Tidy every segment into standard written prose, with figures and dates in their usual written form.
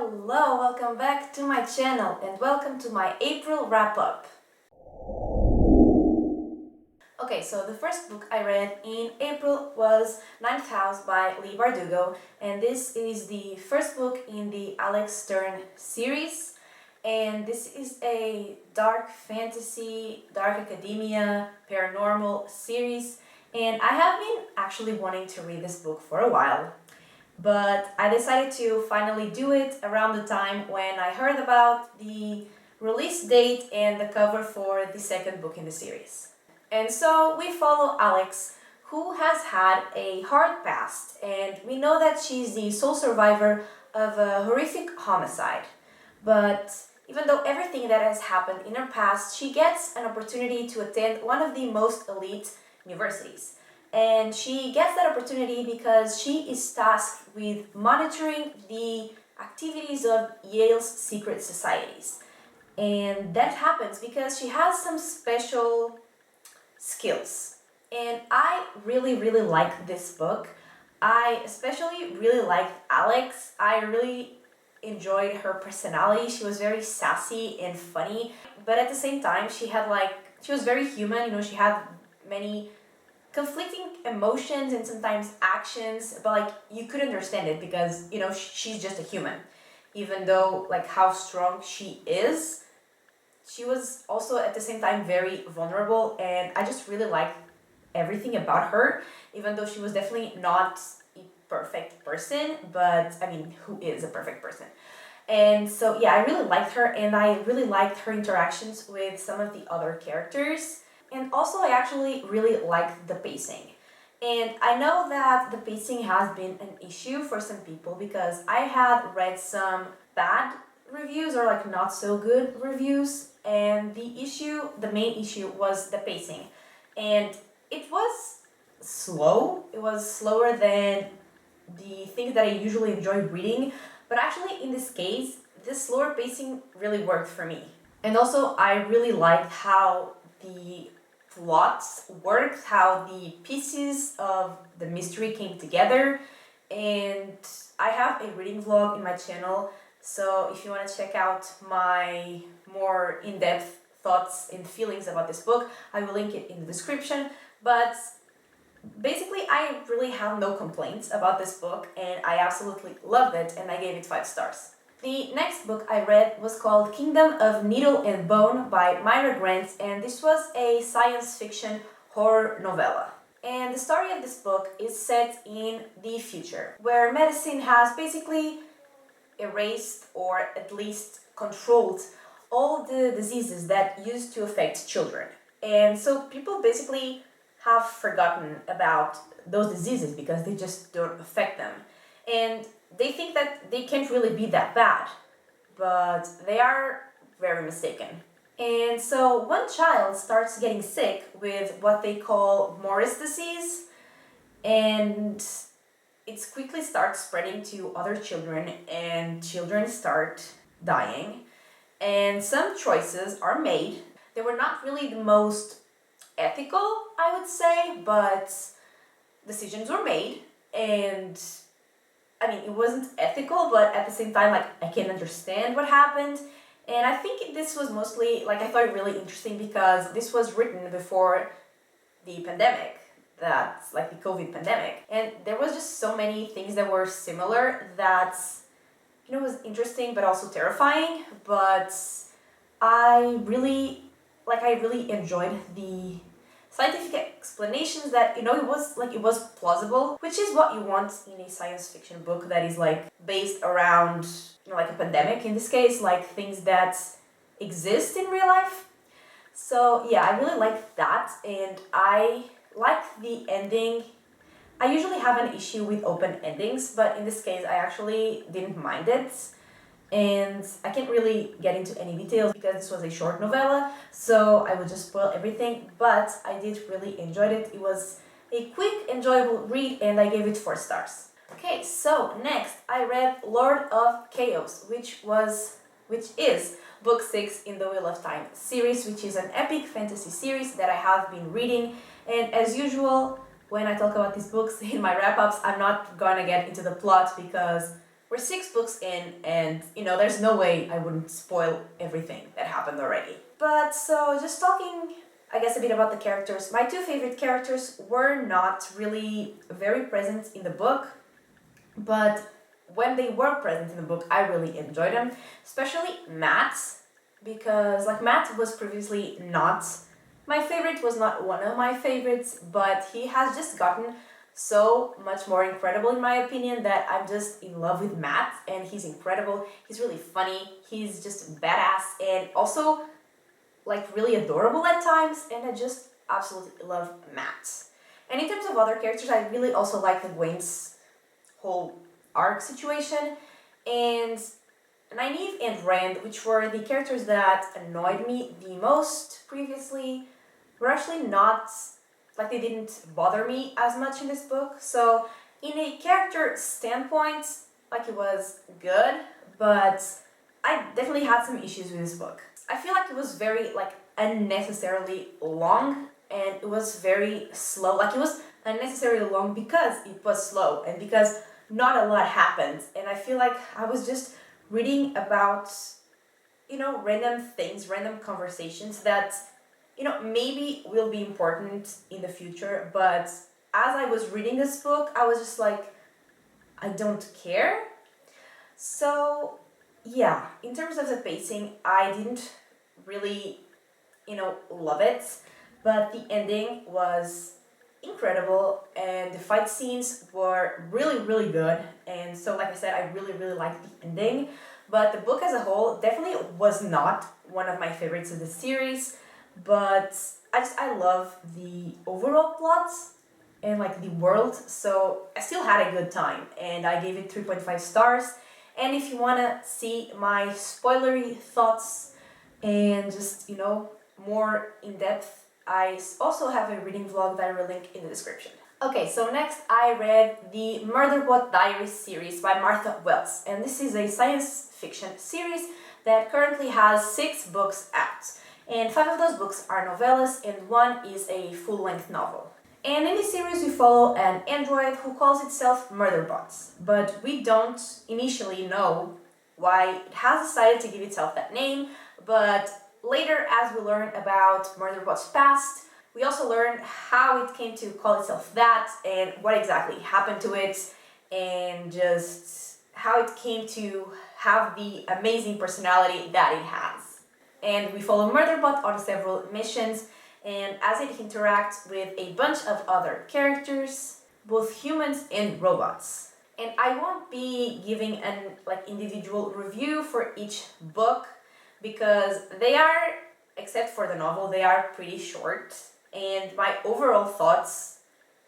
Hello, welcome back to my channel and welcome to my April wrap-up. Okay, so the first book I read in April was Ninth House by Leigh Bardugo, and this is the first book in the Alex Stern series, and this is a dark fantasy, dark academia, paranormal series, and I have been actually wanting to read this book for a while. But I decided to finally do it around the time when I heard about the release date and the cover for the second book in the series. And so we follow Alex, who has had a hard past, and we know that she's the sole survivor of a horrific homicide. But even though everything that has happened in her past, she gets an opportunity to attend one of the most elite universities. And she gets that opportunity because she is tasked with monitoring the activities of Yale's secret societies. And that happens because she has some special skills. And I really like this book. I especially really liked Alex. I really enjoyed her personality. She was very sassy and funny, but at the same time she was very human. She had many conflicting emotions and sometimes actions, but you could understand it because she's just a human. Even though how strong she is, she was also at the same time very vulnerable, and I just really liked everything about her, even though she was definitely not a perfect person, but who is a perfect person? And so yeah, I really liked her, and I really liked her interactions with some of the other characters. And also, I actually really liked the pacing. And I know that the pacing has been an issue for some people because I had read some bad reviews or not so good reviews. And the main issue was the pacing. And it was slow. It was slower than the things that I usually enjoy reading. But actually, in this case, this slower pacing really worked for me. And also, I really liked how the plots worked, how the pieces of the mystery came together. And I have a reading vlog in my channel, so if you want to check out my more in-depth thoughts and feelings about this book, I will link it in the description. But basically, I really have no complaints about this book, and I absolutely loved it, and I gave it 5 stars. The next book I read was called Kingdom of Needle and Bone by Myra Grant, and this was a science fiction horror novella. And the story of this book is set in the future, where medicine has basically erased or at least controlled all the diseases that used to affect children. And so people basically have forgotten about those diseases because they just don't affect them. And they think that they can't really be that bad, but they are very mistaken. And so one child starts getting sick with what they call Morris disease, and it quickly starts spreading to other children, and children start dying. And some choices are made. They were not really the most ethical, I would say, but decisions were made, and it wasn't ethical, but at the same time, I can understand what happened. And I think this was mostly, I thought it really interesting because this was written before the pandemic, that's the COVID pandemic. And there was just so many things that were similar that, was interesting but also terrifying. But I really enjoyed the scientific explanations that it was plausible, which is what you want in a science fiction book that is based around a pandemic, in this case, things that exist in real life. So yeah, I really liked that, and I liked the ending. I usually have an issue with open endings, but in this case I actually didn't mind it. And I can't really get into any details because this was a short novella, so I would just spoil everything, but I did really enjoy it. It was a quick, enjoyable read, and I gave it 4 stars. Okay, so next I read Lord of Chaos, which is book 6 in the Wheel of Time series, which is an epic fantasy series that I have been reading. And as usual, when I talk about these books in my wrap-ups, I'm not gonna get into the plot because we're 6 books in, and there's no way I wouldn't spoil everything that happened already. But so just talking, I guess, a bit about the characters. My 2 favorite characters were not really very present in the book, but when they were present in the book, I really enjoyed them, especially Matt, because Matt was previously not my favorite, was not one of my favorites, but he has just gotten so much more incredible in my opinion that I'm just in love with Matt, and he's incredible. He's really funny, he's just badass, and also really adorable at times, and I just absolutely love Matt. And in terms of other characters, I really also like the Gwen's whole arc situation, and Nynaeve and Rand, which were the characters that annoyed me the most previously, were actually not, they didn't bother me as much in this book. So in a character standpoint, it was good, but I definitely had some issues with this book. I feel like it was very unnecessarily long, and it was very slow. It was unnecessarily long because it was slow and because not a lot happened, and I feel like I was just reading about random things, random conversations that maybe will be important in the future, but as I was reading this book, I was just I don't care. So yeah, in terms of the pacing, I didn't really love it, but the ending was incredible, and the fight scenes were really, really good, and so like I said, I really, really liked the ending. But the book as a whole definitely was not one of my favorites of the series, but I love the overall plot and the world, so I still had a good time, and I gave it 3.5 stars. And if you want to see my spoilery thoughts and just more in depth, I also have a reading vlog that I will link in the description. Okay, so next I read the Burderbot Diaries series by Martha Wells, and this is a science fiction series that currently has 6 books out, and 5 of those books are novellas and 1 is a full-length novel. And in this series we follow an android who calls itself Murderbot, but we don't initially know why it has decided to give itself that name, but later, as we learn about Murderbot's past, we also learn how it came to call itself that and what exactly happened to it, and just how it came to have the amazing personality that it has. And we follow Murderbot on several missions, and as it interacts with a bunch of other characters, both humans and robots. And I won't be giving an individual review for each book, because they are, except for the novel, they are pretty short, and my overall thoughts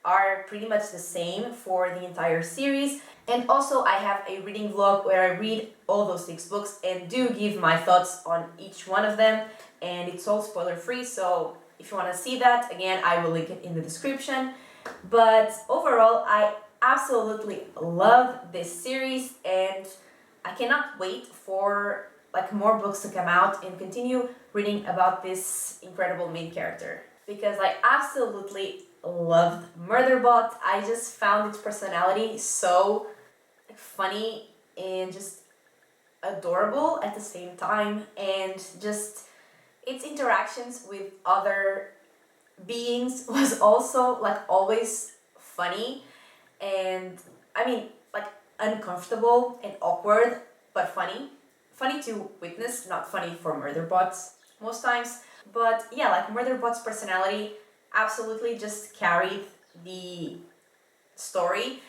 are pretty much the same for the entire series. And also I have a reading vlog where I read all those 6 books and do give my thoughts on each one of them, and it's all spoiler free, so if you want to see that, again, I will link it in the description. But overall, I absolutely love this series, and I cannot wait for more books to come out and continue reading about this incredible main character, because I absolutely loved Murderbot. I just found its personality so funny and just adorable at the same time, and just its interactions with other beings was also always funny, and uncomfortable and awkward, but funny. Funny to witness, not funny for Murderbots most times. But yeah, Murderbot's personality absolutely just carried the story.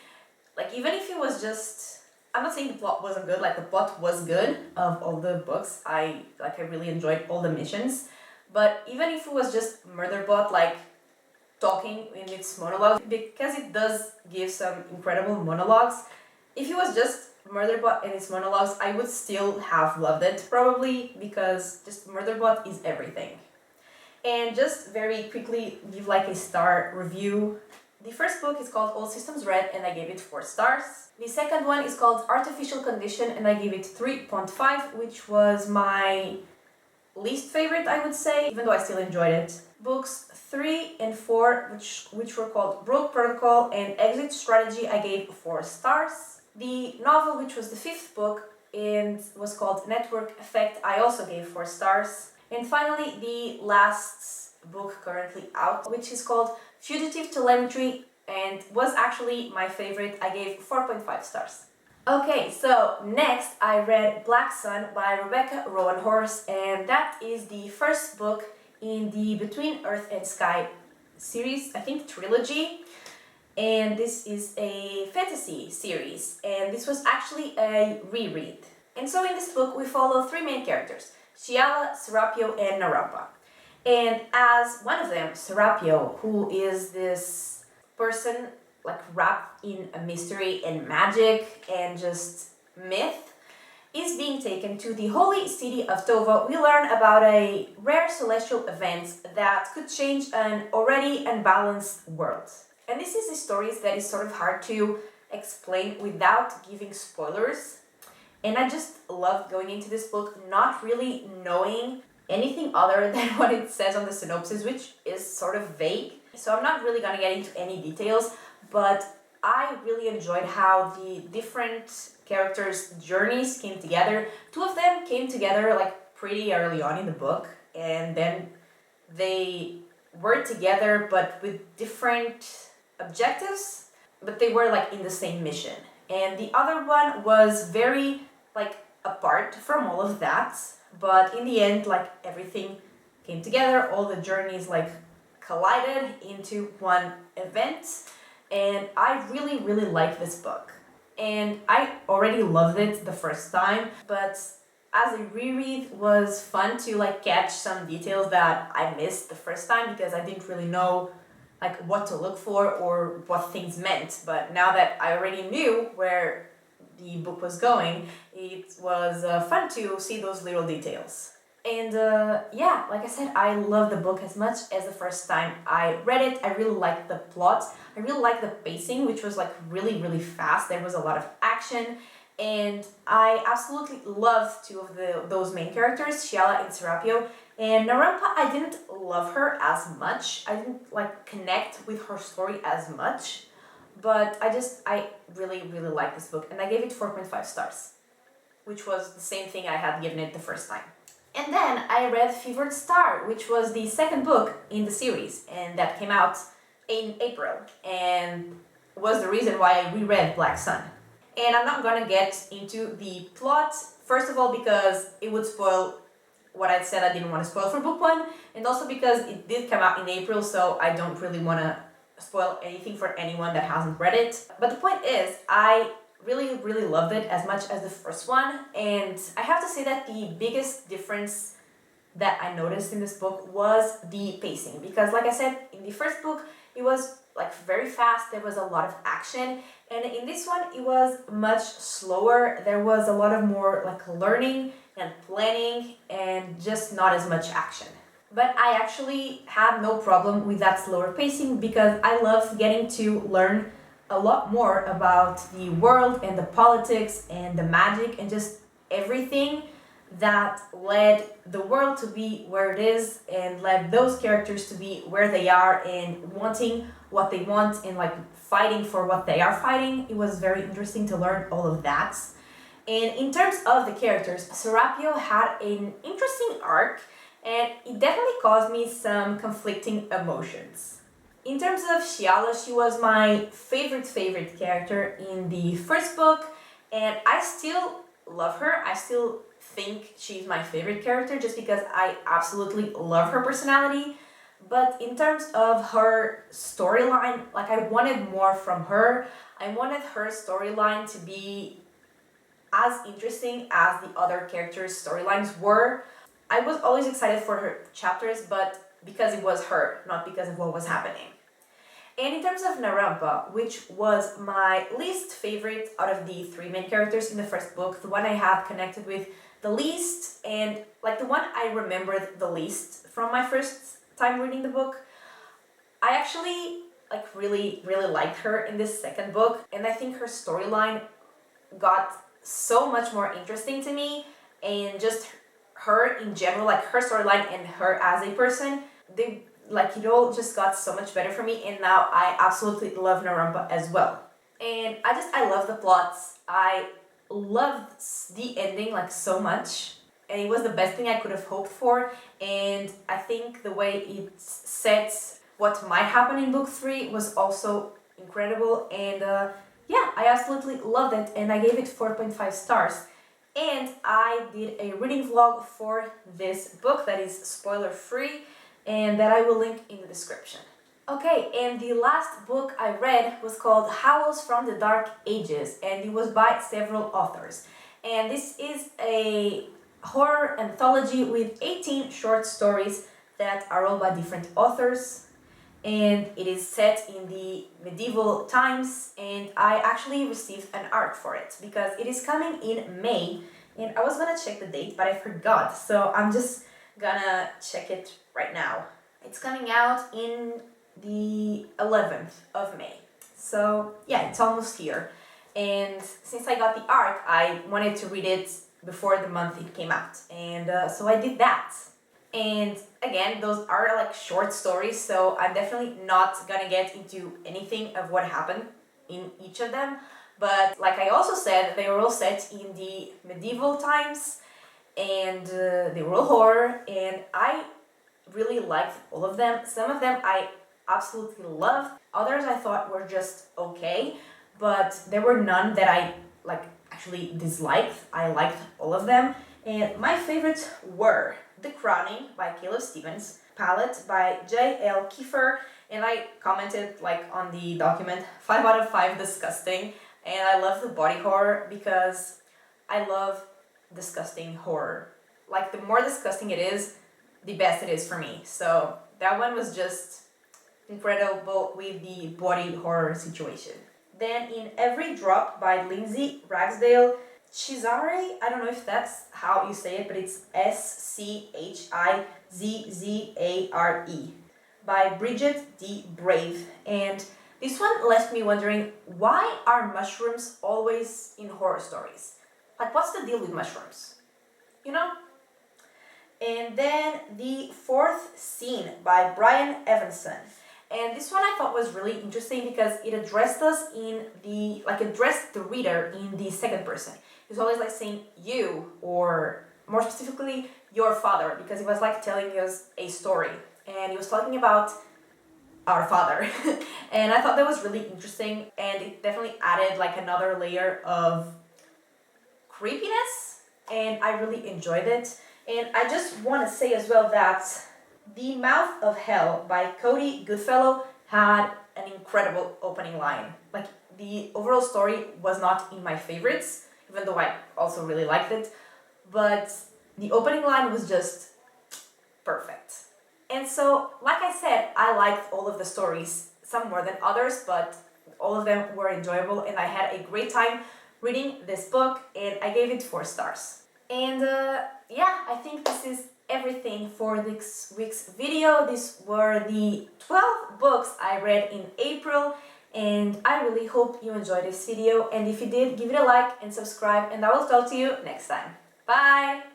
Even if it was just, I'm not saying the plot wasn't good, the plot was good of all the books. I really enjoyed all the missions. But even if it was just Murderbot talking in its monologues, because it does give some incredible monologues, if it was just Murderbot and its monologues, I would still have loved it, probably, because just Murderbot is everything. And just very quickly give a star review. The first book is called All Systems Red, and I gave it 4 stars. The second one is called Artificial Condition, and I gave it 3.5, which was my least favorite, I would say, even though I still enjoyed it. Books 3 and 4, which were called Rogue Protocol and Exit Strategy, I gave 4 stars. The novel, which was the fifth book and was called Network Effect, I also gave 4 stars. And finally, the last book currently out, which is called Fugitive Telemetry, and was actually my favorite. I gave 4.5 stars. Okay, so next I read Black Sun by Rebecca Rowan Horse, and that is the first book in the Between Earth and Sky series, I think trilogy. And this is a fantasy series, and this was actually a reread. And so in this book we follow 3 main characters, Shiala, Serapio, and Narampa. And as one of them, Serapio, who is this person like wrapped in a mystery and magic and just myth, is being taken to the holy city of Tova, we learn about a rare celestial event that could change an already unbalanced world. And this is a story that is sort of hard to explain without giving spoilers. And I just loved going into this book not really knowing anything other than what it says on the synopsis, which is sort of vague. So I'm not really gonna get into any details, but I really enjoyed how the different characters' journeys came together. 2 of them came together like pretty early on in the book, and then they were together but with different objectives, but they were like in the same mission. And the other one was very like apart from all of that, but in the end like everything came together, all the journeys like collided into one event, and I really liked this book. And I already loved it the first time, but as a reread was fun to like catch some details that I missed the first time because I didn't really know like what to look for or what things meant. But now that I already knew where the book was going, it was fun to see those little details. And yeah, like I said, I love the book as much as the first time I read it. I really liked the plot. I really liked the pacing, which was like really fast. There was a lot of action, and I absolutely loved 2 of those main characters, Shiala and Serapio. And Narampa, I didn't love her as much. I didn't like connect with her story as much, but I really liked this book, and I gave it 4.5 stars, which was the same thing I had given it the first time. And then I read Fevered Star, which was the second book in the series, and that came out in April, and was the reason why I reread Black Sun. And I'm not gonna get into the plot, first of all because it would spoil what I said I didn't want to spoil for book 1, and also because it did come out in April, so I don't really want to spoil anything for anyone that hasn't read it. But the point is, I really loved it as much as the first one, and I have to say that the biggest difference that I noticed in this book was the pacing, because like I said, in the first book it was like very fast, there was a lot of action, and in this one it was much slower. There was a lot of more like learning and planning and just not as much action. But I actually had no problem with that slower pacing because I loved getting to learn a lot more about the world and the politics and the magic and just everything that led the world to be where it is and led those characters to be where they are and wanting what they want and like fighting for what they are fighting. It was very interesting to learn all of that. And in terms of the characters, Serapio had an interesting arc, and it definitely caused me some conflicting emotions. In terms of Shiala, she was my favorite character in the first book, and I still love her. I still think she's my favorite character just because I absolutely love her personality. But in terms of her storyline, like I wanted more from her. I wanted her storyline to be as interesting as the other characters' storylines were. I was always excited for her chapters, but because it was her, not because of what was happening. And in terms of Narampa, which was my least favorite out of the 3 main characters in the first book, the one I had connected with the least, and like the one I remembered the least from my first time reading the book, I actually like really liked her in this second book, and I think her storyline got so much more interesting to me, and just her in general, like her storyline and her as a person, they like it all just got so much better for me, and now I absolutely love Narampa as well. And I love the plots. I loved the ending like so much. And it was the best thing I could have hoped for. And I think the way it sets what might happen in book 3 was also incredible. And yeah, I absolutely loved it. And I gave it 4.5 stars. And I did a reading vlog for this book that is spoiler free and that I will link in the description. Okay, and the last book I read was called Howls from the Dark Ages, and it was by several authors. And this is a horror anthology with 18 short stories that are all by different authors. And it is set in the medieval times, and I actually received an art for it because it is coming in May. And I was gonna check the date, but I forgot, so I'm just gonna check it right now. It's coming out in the 11th of May. So yeah, it's almost here. And since I got the art, I wanted to read it before the month it came out. And so I did that. And again, those are like short stories, so I'm definitely not gonna get into anything of what happened in each of them. But like I also said, they were all set in the medieval times, and they were all horror, and I really liked all of them. Some of them I absolutely loved. Others I thought were just okay, but there were none that I like actually disliked. I liked all of them. And my favorites were The Crowning by Caleb Stevens, Palette by J.L. Kiefer, and I commented like on the document 5 out of 5 disgusting. And I love the body horror because I love disgusting horror. Like the more disgusting it is, the best it is for me. So that one was just incredible with the body horror situation. Then in Every Drop by Lindsay Ragsdale Schizare, I don't know if that's how you say it, but it's Schizzare, by Bridget D. Brave. And this one left me wondering, why are mushrooms always in horror stories? Like, what's the deal with mushrooms? You know? And then The Fourth Scene by Brian Evanson. And this one I thought was really interesting because it addressed us addressed the reader in the second person. It was always like saying you, or more specifically, your father, because it was like telling us a story. And he was talking about our father. And I thought that was really interesting, and it definitely added like another layer of creepiness, and I really enjoyed it. And I just want to say as well that The Mouth of Hell by Cody Goodfellow had an incredible opening line. Like, the overall story was not in my favorites, even though I also really liked it, but the opening line was just perfect. And so, like I said, I liked all of the stories, some more than others, but all of them were enjoyable, and I had a great time reading this book, and I gave it 4 stars. And yeah, I think this is everything for this week's video. These were the 12 books I read in April, and I really hope you enjoyed this video. And if you did, give it a like and subscribe, and I will talk to you next time. Bye!